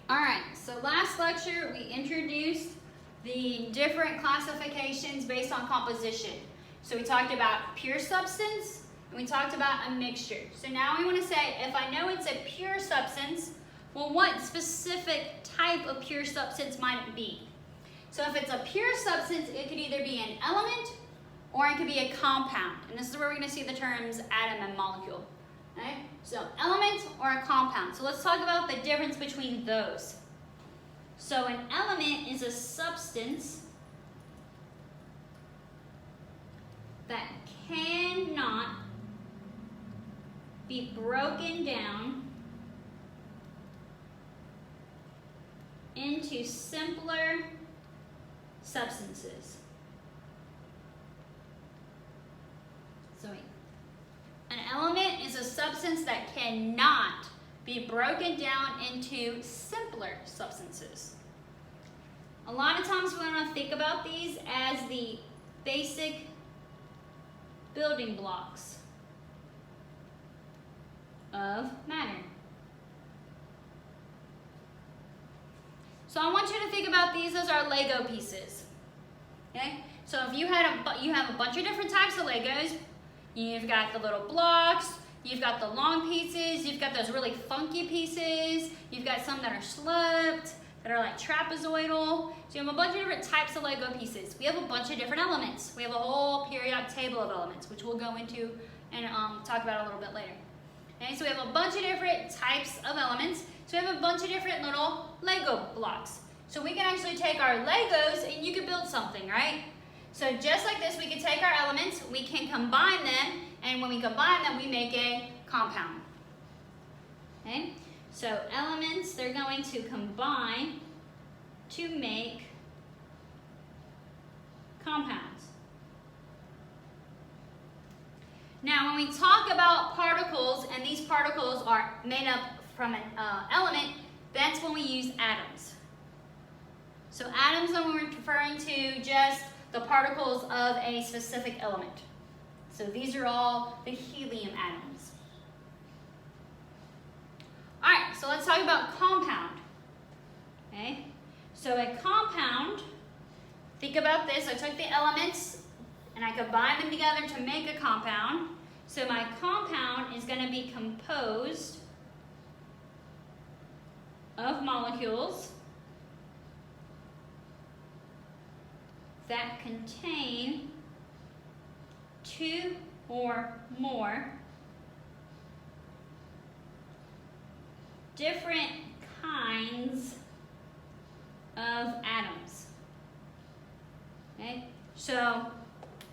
All right, so last lecture we introduced the different classifications based on composition. So we talked about pure substance and we talked about a mixture. So now we want to say, if I know it's a pure substance, well, what specific type of pure substance might it be? So if it's a pure substance, it could either be an element or it could be a compound. And this is where we're going to see the terms atom and molecule. Okay? So element or a compound. So let's talk about the difference between those. So an element is a substance that cannot be broken down into simpler substances. So an element is a substance that cannot be broken down into simpler substances. A lot of times we want to think about these as the basic building blocks of matter. So I want you to think about these as our Lego pieces. Okay? So if you have a bunch of different types of Legos, you've got the little blocks, you've got the long pieces, you've got those really funky pieces, you've got some that are sloped, that are like trapezoidal. So you have a bunch of different types of Lego pieces. We have a bunch of different elements. We have a whole periodic table of elements, which we'll go into and talk about a little bit later. Okay, so we have a bunch of different types of elements. So we have a bunch of different little Lego blocks. So we can actually take our Legos and you can build something, right? So just like this, we can take our elements, we can combine them, and when we combine them, we make a compound. Okay? So elements, they're going to combine to make compounds. Now, when we talk about particles, and these particles are made up from an element, that's when we use atoms. So atoms are when we're referring to just the particles of a specific element. So these are all the helium atoms. All right, so let's talk about compound. Okay, so a compound, think about this. I took the elements and I combined them together to make a compound. So my compound is going to be composed of molecules that contain two or more different kinds of atoms. Okay, so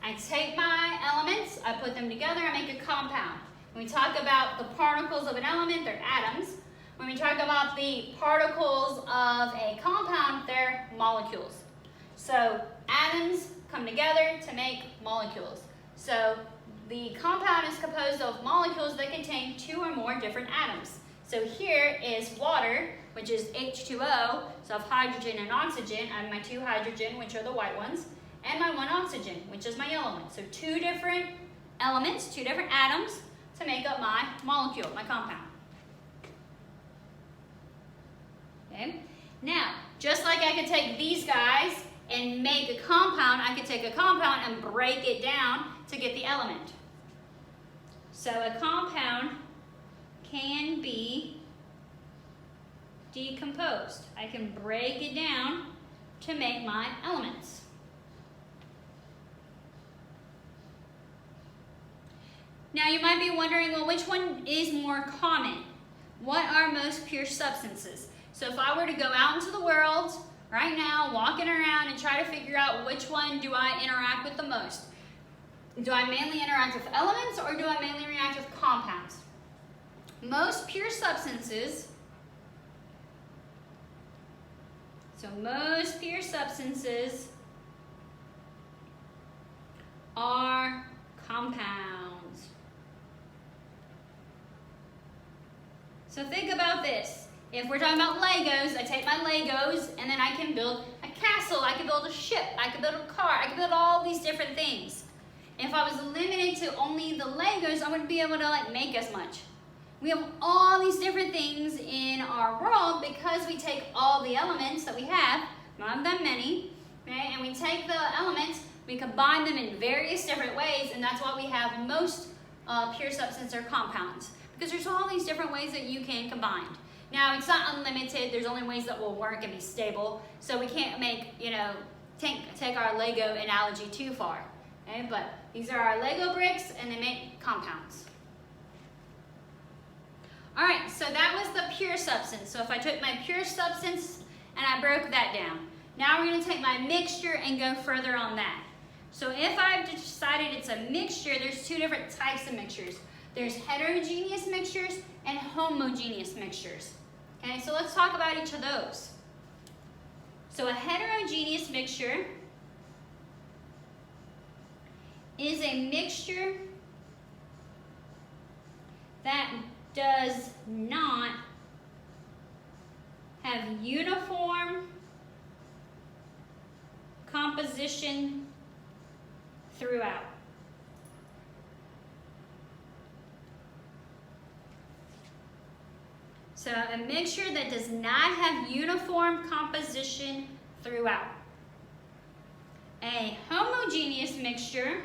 I take my elements, I put them together, I make a compound. When we talk about the particles of an element, they're atoms. When we talk about the particles of a compound, they're molecules. So atoms come together to make molecules. So the compound is composed of molecules that contain two or more different atoms. So here is water, which is H2O, so I have hydrogen and oxygen. I have my two hydrogen, which are the white ones, and my one oxygen, which is my yellow one. So two different elements, two different atoms to make up my molecule, my compound. Okay? Now, just like I could take these guys and make a compound, I could take a compound and break it down to get the element. So a compound can be decomposed. I can break it down to make my elements. Now you might be wondering, well, which one is more common? What are most pure substances? So if I were to go out into the world right now, walking around and try to figure out which one do I interact with the most? Do I mainly interact with elements or do I mainly react with compounds? Most pure substances, are compounds. So think about this. If we're talking about Legos, I take my Legos and then I can build a castle, I can build a ship, I can build a car, I can build all these different things. If I was limited to only the Legos, I wouldn't be able to make as much. We have all these different things in our world because we take all the elements that we have, not that many, okay, and we take the elements, we combine them in various different ways, and that's why we have most pure substance or compounds, because there's all these different ways that you can combine. Now, it's not unlimited. There's only ways that will work and be stable, so we can't make, take our Lego analogy too far, okay? But these are our Lego bricks, and they make compounds. All right, so that was the pure substance. So if I took my pure substance and I broke that down, now we're going to take my mixture and go further on that. So if I've decided it's a mixture, there's two different types of mixtures. There's heterogeneous mixtures and homogeneous mixtures. Okay, so let's talk about each of those. So a heterogeneous mixture is a mixture that does not have uniform composition throughout. So a mixture that does not have uniform composition throughout. A homogeneous mixture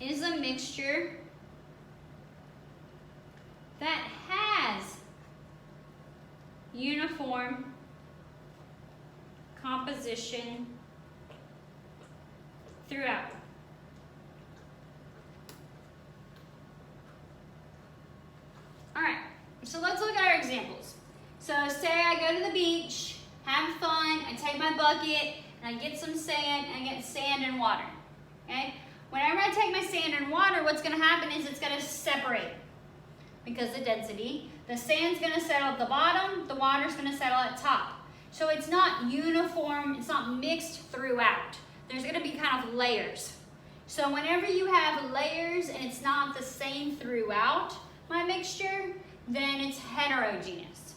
is a mixture that has uniform composition throughout. All right, so let's look at our examples. So say I go to the beach, have fun, I take my bucket, and I get some sand, and I get sand and water, okay? Whenever I take my sand and water, what's gonna happen is it's gonna separate because of density. The sand's gonna settle at the bottom, the water's gonna settle at top. So it's not uniform, it's not mixed throughout. There's gonna be kind of layers. So whenever you have layers and it's not the same throughout my mixture, then it's heterogeneous.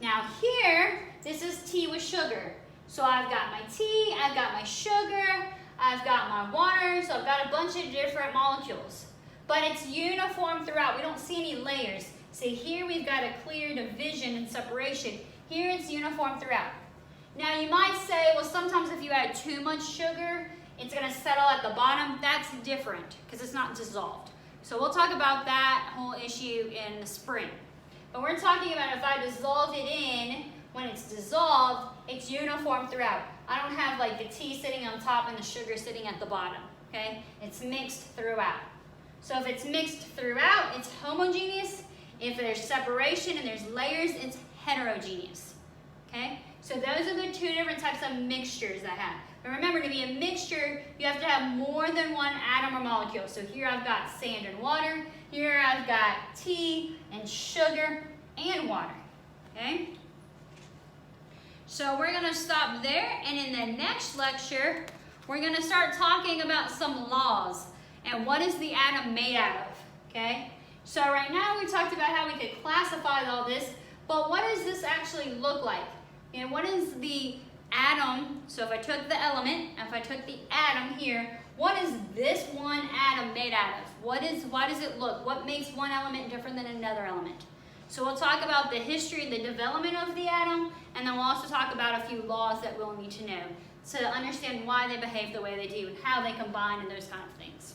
Now here, this is tea with sugar. So I've got my tea, I've got my sugar, I've got my water, so I've got a bunch of different molecules. But it's uniform throughout. We don't see any layers. See, here we've got a clear division and separation. Here it's uniform throughout. Now you might say, well, sometimes if you add too much sugar, it's gonna settle at the bottom. That's different because it's not dissolved. So we'll talk about that whole issue in the spring. But we're talking about if I dissolve it in, when it's dissolved, it's uniform throughout. I don't have like the tea sitting on top and the sugar sitting at the bottom, okay? It's mixed throughout. So if it's mixed throughout, it's homogeneous. If there's separation and there's layers, it's heterogeneous, okay? So those are the two different types of mixtures I have. But remember, to be a mixture, you have to have more than one atom or molecule. So here I've got sand and water. Here I've got tea and sugar and water, okay? So we're gonna stop there, and in the next lecture, we're gonna start talking about some laws and what is the atom made out of, okay? So right now we talked about how we could classify all this, but what does this actually look like? And what is the atom? So if I took the element, if I took the atom here, what is this one atom made out of? Why does it look? What makes one element different than another element? So we'll talk about the history, the development of the atom, and then we'll also talk about a few laws that we'll need to know to understand why they behave the way they do and how they combine and those kind of things.